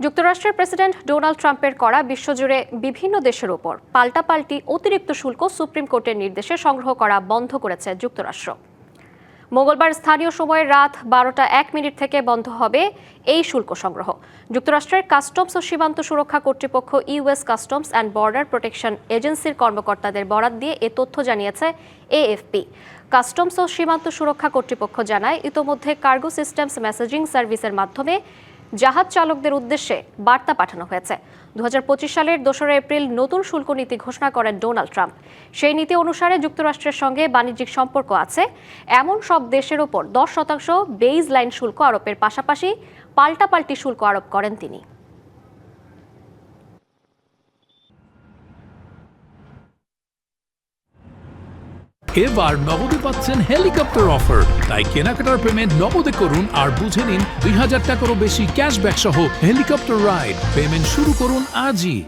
যুক্তরাষ্ট্রের president Donald ট্রাম্পের করা বিশ্বজুড়ে বিভিন্ন দেশের ওপর পাল্টাপাল্টি অতিরিক্ত শুল্ক সুপ্রিম কোর্টের নির্দেশে সংগ্রহ করা বন্ধ করেছে যুক্তরাষ্ট্র। মঙ্গলবার স্থানীয় সময় রাত 12:01 থেকে বন্ধ হবে এই শুল্ক সংগ্রহ। যুক্তরাষ্ট্রের কাস্টমস ও সীমান্ত সুরক্ষা কর্তৃপক্ষ US customs and border protection এজেন্সির কর্মকর্তাদের বরাত দিয়ে এ তথ্য জানিয়েছে এএফপি। কাস্টমস ও সীমান্ত সুরক্ষা কর্তৃপক্ষ জানায়, ইতোমধ্যে কার্গো সিস্টেমস মেসেজিং সার্ভিসের মাধ্যমে জাহাজ চালকদের উদ্দেশ্যে বার্তা পাঠানো হয়েছে। 2025 সালের 2 এপ্রিল নতুন শুল্ক নীতি ঘোষণা করেন ডোনাল্ড ট্রাম্প। সেই নীতি অনুসারে যুক্তরাষ্ট্রের সঙ্গে বাণিজ্যিক সম্পর্ক আছে এমন সব দেশের ওপর 10% বেইজ লাইন শুল্ক আরোপের পাশাপাশি পাল্টাপাল্টি শুল্ক আরোপ করেন তিনি। এবার নগদে পাচ্ছেন হেলিকপ্টার অফার, তাই কেনাকাটার পেমেন্ট নগদে করুন আর বুঝে নিন 2000 টাকারও বেশি ক্যাশব্যাক সহ হেলিকপ্টার রাইড। পেমেন্ট শুরু করুন আজই।